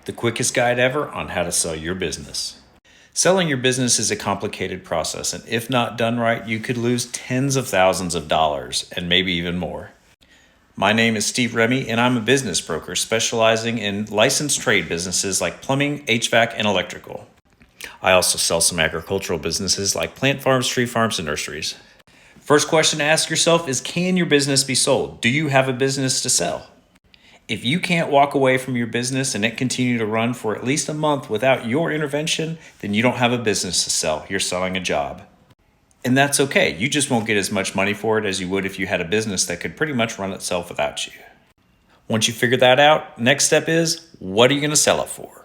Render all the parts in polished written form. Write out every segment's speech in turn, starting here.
the quickest guide ever on how to sell your business. Selling your business is a complicated process, and if not done right, you could lose tens of thousands of dollars and maybe even more. My name is Steve Remy, and I'm a business broker specializing in licensed trade businesses like plumbing, HVAC, and electrical. I also sell some agricultural businesses like plant farms, tree farms, and nurseries. First question to ask yourself is, can your business be sold? Do you have a business to sell? If you can't walk away from your business and it continue to run for at least a month without your intervention, then you don't have a business to sell. You're selling a job. And that's okay. You just won't get as much money for it as you would if you had a business that could pretty much run itself without you. Once you figure that out, next step is, what are you going to sell it for?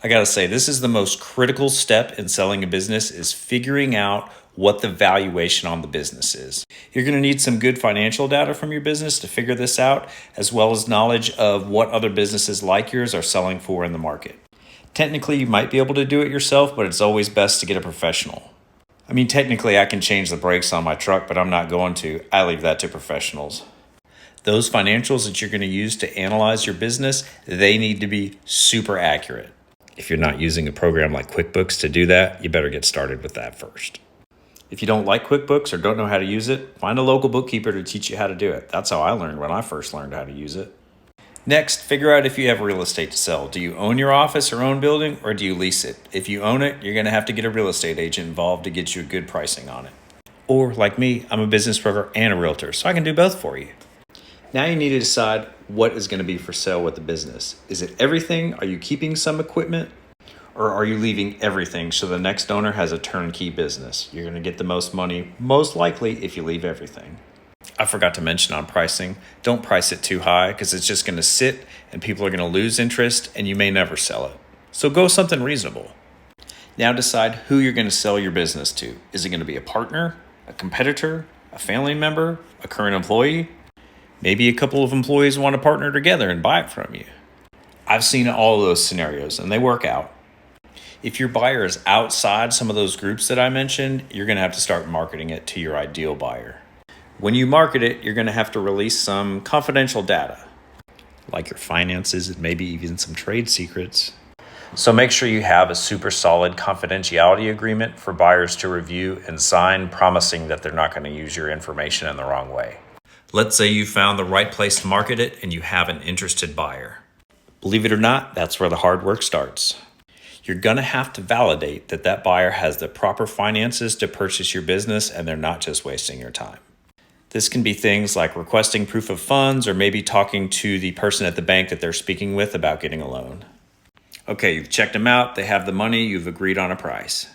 I got to say, this is the most critical step in selling a business, is figuring out what the valuation on the business is. You're going to need some good financial data from your business to figure this out, as well as knowledge of what other businesses like yours are selling for in the market. Technically, you might be able to do it yourself, but it's always best to get a professional. I mean, technically, I can change the brakes on my truck, but I'm not going to. I leave that to professionals. Those financials that you're going to use to analyze your business, they need to be super accurate. If you're not using a program like QuickBooks to do that, you better get started with that first. If you don't like QuickBooks or don't know how to use it, find a local bookkeeper to teach you how to do it. That's how I learned when I first learned how to use it. Next, figure out if you have real estate to sell. Do you own your office or own building, or do you lease it? If you own it, you're going to have to get a real estate agent involved to get you a good pricing on it. Or, like me, I'm a business broker and a realtor, so I can do both for you. Now you need to decide what is going to be for sale with the business. Is it everything? Are you keeping some equipment? Or are you leaving everything so the next owner has a turnkey business? You're going to get the most money, most likely, if you leave everything. I forgot to mention on pricing, don't price it too high because it's just going to sit and people are going to lose interest and you may never sell it. So go something reasonable. Now decide who you're going to sell your business to. Is it going to be a partner, a competitor, a family member, a current employee? Maybe a couple of employees want to partner together and buy it from you. I've seen all of those scenarios and they work out. If your buyer is outside some of those groups that I mentioned, you're going to have to start marketing it to your ideal buyer. When you market it, you're going to have to release some confidential data, like your finances and maybe even some trade secrets. So make sure you have a super solid confidentiality agreement for buyers to review and sign, promising that they're not going to use your information in the wrong way. Let's say you found the right place to market it and you have an interested buyer. Believe it or not, that's where the hard work starts. You're going to have to validate that that buyer has the proper finances to purchase your business and they're not just wasting your time. This can be things like requesting proof of funds or maybe talking to the person at the bank that they're speaking with about getting a loan. Okay, you've checked them out, they have the money, you've agreed on a price.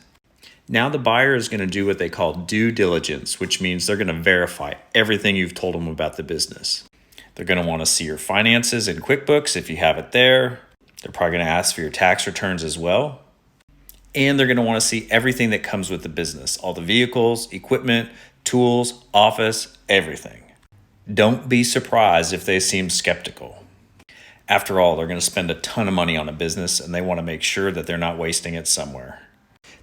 Now the buyer is going to do what they call due diligence, which means they're going to verify everything you've told them about the business. They're going to want to see your finances in QuickBooks if you have it there. They're probably going to ask for your tax returns as well. And they're going to want to see everything that comes with the business, all the vehicles, equipment, tools, office, everything. Don't be surprised if they seem skeptical. After all, they're going to spend a ton of money on a business and they want to make sure that they're not wasting it somewhere.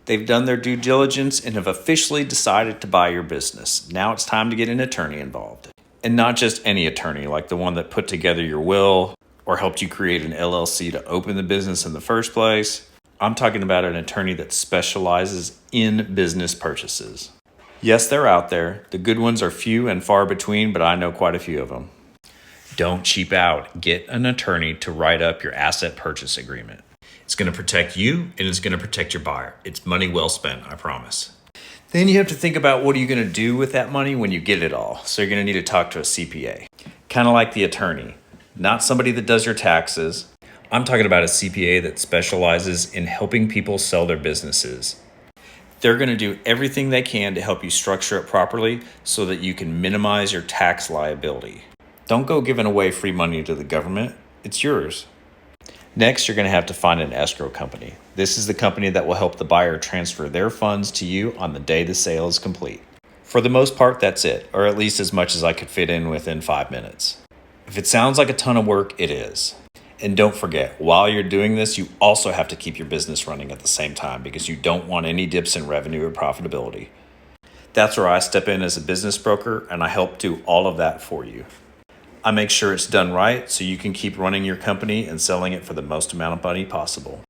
They've done their due diligence and have officially decided to buy your business. Now it's time to get an attorney involved. And not just any attorney, like the one that put together your will or helped you create an LLC to open the business in the first place. I'm talking about an attorney that specializes in business purchases. Yes, they're out there. The good ones are few and far between, but I know quite a few of them. Don't cheap out. Get an attorney to write up your asset purchase agreement. It's going to protect you and it's going to protect your buyer. It's money well spent, I promise. Then you have to think about, what are you going to do with that money when you get it all? So you're going to need to talk to a CPA. Kind of like the attorney, not somebody that does your taxes. I'm talking about a CPA that specializes in helping people sell their businesses. They're going to do everything they can to help you structure it properly so that you can minimize your tax liability. Don't go giving away free money to the government. It's yours. Next, you're going to have to find an escrow company. This is the company that will help the buyer transfer their funds to you on the day the sale is complete. For the most part, that's it, or at least as much as I could fit in within 5 minutes. If it sounds like a ton of work, it is. And don't forget, while you're doing this, you also have to keep your business running at the same time because you don't want any dips in revenue or profitability. That's where I step in as a business broker and I help do all of that for you. I make sure it's done right so you can keep running your company and selling it for the most amount of money possible.